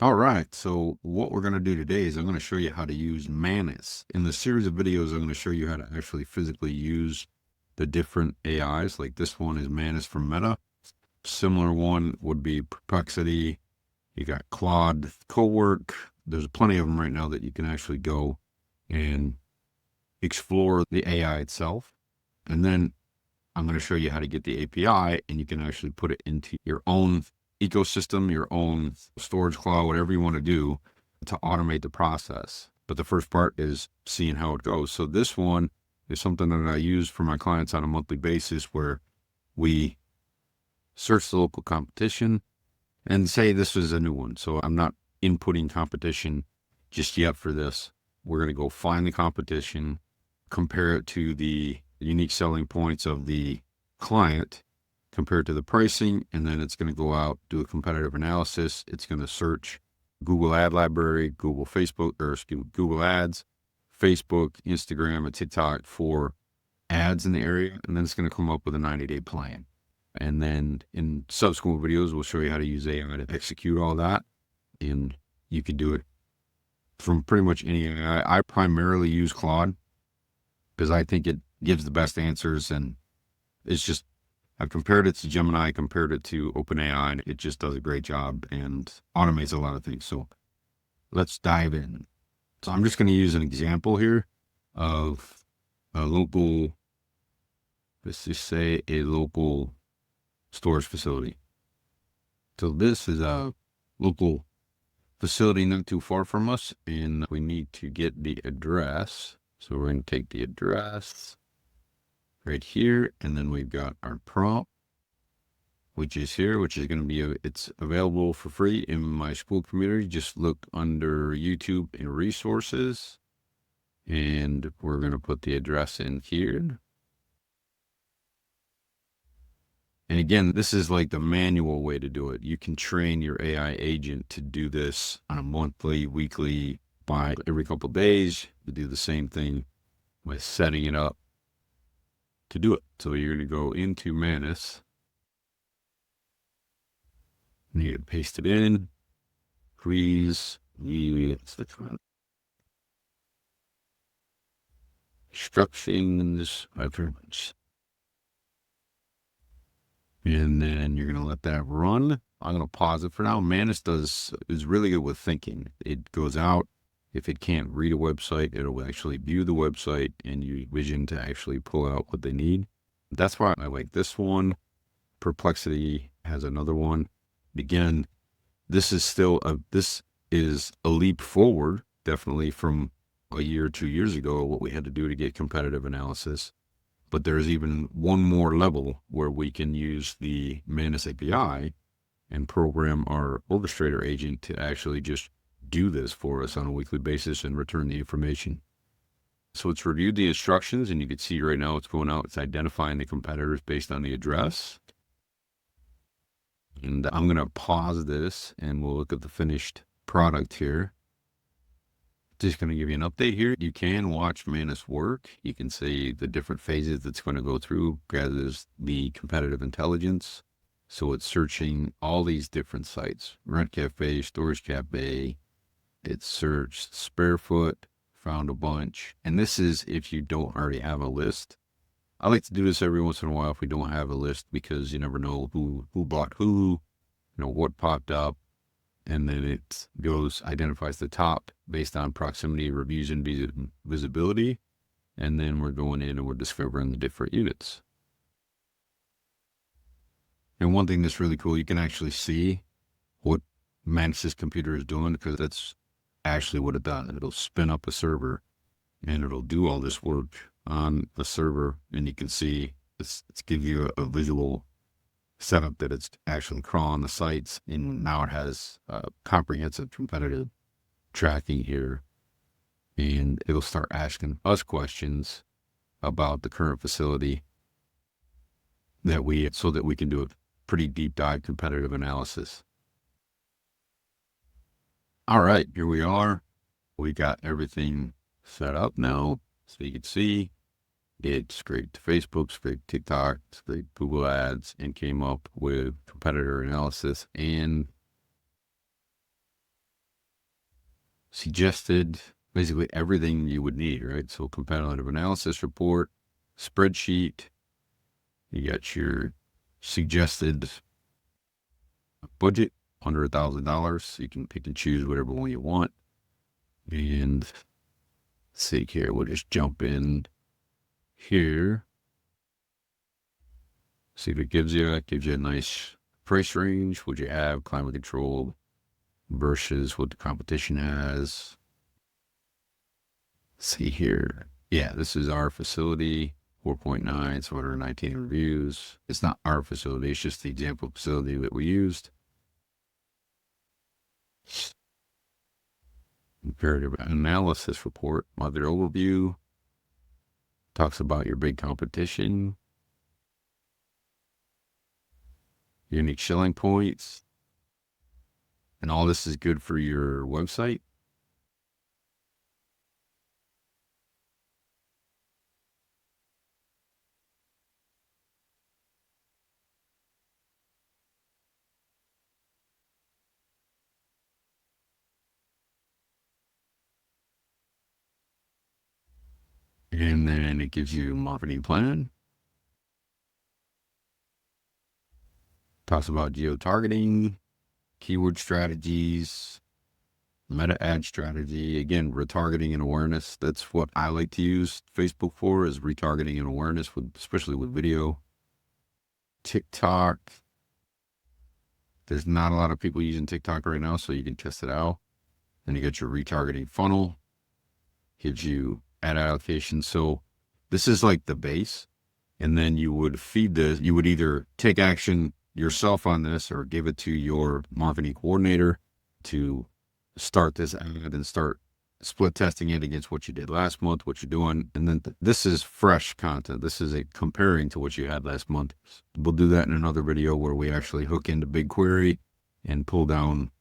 All right, so what we're going to do today is I'm going to show you how to use Manus. In the series of videos, I'm going to show you how to actually physically use the different AIs. Like this one is Manus from Meta. Similar one would be Perplexity. You got Claude, Cowork. There's plenty of them right now that you can actually go and explore the AI itself. And then I'm going to show you how to get the API, and you can actually put it into your own ecosystem, your own StorageClaw, whatever you want to do to automate the process. But the first part is seeing how it goes. So this one is something that I use for my clients on a monthly basis, where we search the local competition and say this is a new one. So I'm not inputting competition just yet for this. We're going to go find the competition, compare it to the unique selling points of the client, compared to the pricing, and then it's going to go out, do a competitive analysis. It's going to search Google Ad Library, Google Facebook, or excuse me, Google Ads, Facebook, Instagram, and TikTok for ads in the area, and then it's going to come up with a 90-day plan. And then in subsequent videos, we'll show you how to use AI to execute all that, and you can do it from pretty much any AI. I primarily use Claude because I think it gives the best answers, and it's just, I've compared it to Gemini, compared it to OpenAI, and it just does a great job and automates a lot of things. So let's dive in. So I'm just going to use an example here of a local, let's just say a local storage facility. So this is a local facility not too far from us, and we need to get the address. So we're going to take the address right here, and then we've got our prompt, which is here, which is going to be, it's available for free in my school community. Just look under YouTube and resources, and we're going to put the address in here. And again, this is like the manual way to do it. You can train your AI agent to do this on a monthly, weekly, by every couple of days, to do the same thing with setting it up to do it. So you're going to go into Manus, and you paste it in. Please use instructions reference. And then you're going to let that run. I'm going to pause it for now. Manus is really good with thinking. It goes out. If it can't read a website, it'll actually view the website and use vision to actually pull out what they need. That's why I like this one. Perplexity has another one. Again, this is a leap forward, definitely, from a year or 2 years ago, what we had to do to get competitive analysis. But there's even one more level where we can use the Manus API and program our orchestrator agent to actually just do this for us on a weekly basis and return the information. So it's reviewed the instructions, and you can see right now it's going out, it's identifying the competitors based on the address. And I'm going to pause this, and we'll look at the finished product here. Just going to give you an update here. You can watch Manus work. You can see the different phases that's going to go through, gathers the competitive intelligence. So it's searching all these different sites: Rent Cafe, Storage Cafe. It searched Sparefoot, found a bunch. And this is if you don't already have a list. I like to do this every once in a while if we don't have a list, because you never know who bought who, what popped up. And then it identifies the top based on proximity, reviews, and visibility. And then we're going in and we're discovering the different units. And one thing that's really cool, you can actually see what Manus's computer is doing, because that's actually what it does. It'll spin up a server, and it'll do all this work on the server. And you can see it's give you a visual setup that it's actually crawling the sites, and now it has comprehensive competitive tracking here, and it'll start asking us questions about the current facility so that we can do a pretty deep dive competitive analysis. All right, here we are. We got everything set up now, so you can see it scraped Facebook, scraped TikTok, scraped Google Ads, and came up with competitor analysis and suggested basically everything you would need, right? So competitive analysis report, spreadsheet, you got your suggested budget under $1,000. So you can pick and choose whatever one you want. And let's see here, we'll just jump in here. See what it gives you. It gives you a nice price range, what you have, climate control versus what the competition has. Let's see here. Yeah, this is our facility, 4.9, 119 reviews. It's not our facility, it's just the example facility that we used. Comparative analysis report, mother overview, talks about your big competition, unique selling points, and all this is good for your website. And then it gives you a marketing plan. Talks about geo-targeting, keyword strategies, meta ad strategy. Again, retargeting and awareness. That's what I like to use Facebook for, is retargeting and awareness, with, especially with video. TikTok. There's not a lot of people using TikTok right now, so you can test it out. Then you get your retargeting funnel. Gives you ad allocation. So this is like the base. And then you would feed this. You would either take action yourself on this or give it to your marketing coordinator to start this ad and start split testing it against what you did last month, what you're doing. And then this is fresh content. This is a comparing to what you had last month. We'll do that in another video where we actually hook into BigQuery and pull down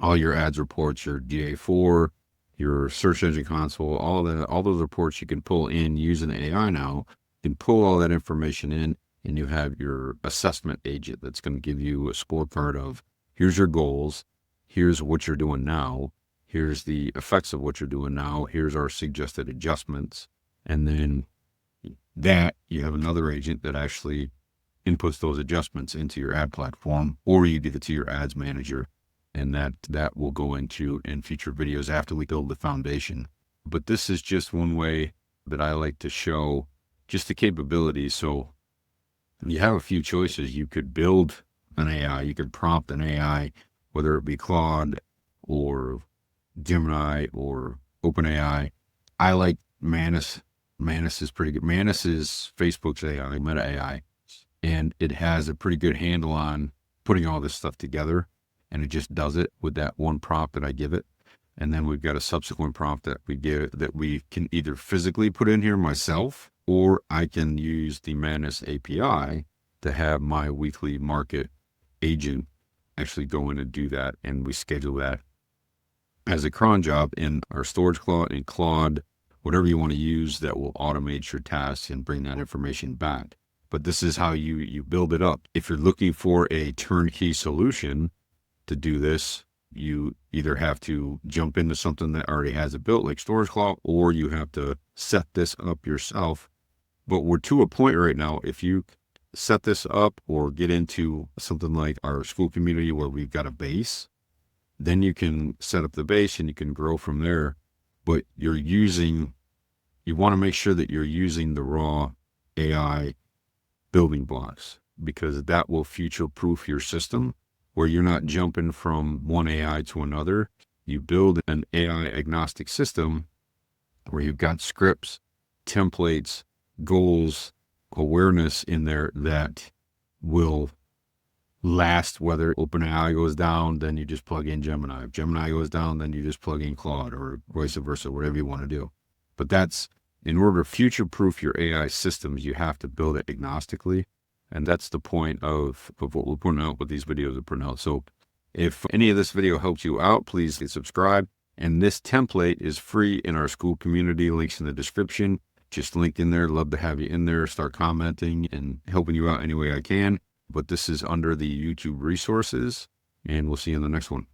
all your ads reports, your GA4, your search engine console, all those reports you can pull in using AI now. You can pull all that information in, and you have your assessment agent that's going to give you a scorecard of, here's your goals, here's what you're doing now, here's the effects of what you're doing now, here's our suggested adjustments. And then that you have another agent that actually inputs those adjustments into your ad platform, or you give it to your ads manager, and that will go into in future videos after we build the foundation. But this is just one way that I like to show just the capabilities. So you have a few choices. You could build an AI, you could prompt an AI, whether it be Claude or Gemini or OpenAI. I like Manus. Manus is pretty good. Manus is Facebook's AI, Meta AI, and it has a pretty good handle on putting all this stuff together. And it just does it with that one prompt that I give it. And then we've got a subsequent prompt that we give, that we can either physically put in here myself, or I can use the Manus API to have my weekly market agent actually go in and do that. And we schedule that as a cron job in our StorageClaw and Claude, whatever you want to use that will automate your tasks and bring that information back. But this is how you build it up. If you're looking for a turnkey solution to do this, you either have to jump into something that already has it built, like StorageClaw, or you have to set this up yourself. But we're to a point right now, if you set this up or get into something like our school community where we've got a base, then you can set up the base and you can grow from there. But you want to make sure that you're using the raw AI building blocks, because that will future-proof your system, where you're not jumping from one AI to another. You build an AI agnostic system where you've got scripts, templates, goals, awareness in there that will last. Whether OpenAI goes down, then you just plug in Gemini. If Gemini goes down, then you just plug in Claude, or vice versa, whatever you want to do. But that's, in order to future-proof your AI systems, you have to build it agnostically. And that's the point of what we're putting out, what these videos are putting out. So if any of this video helps you out, please hit subscribe. And this template is free in our school community. Links in the description. Just linked in there. Love to have you in there. Start commenting and helping you out any way I can. But this is under the YouTube resources. And we'll see you in the next one.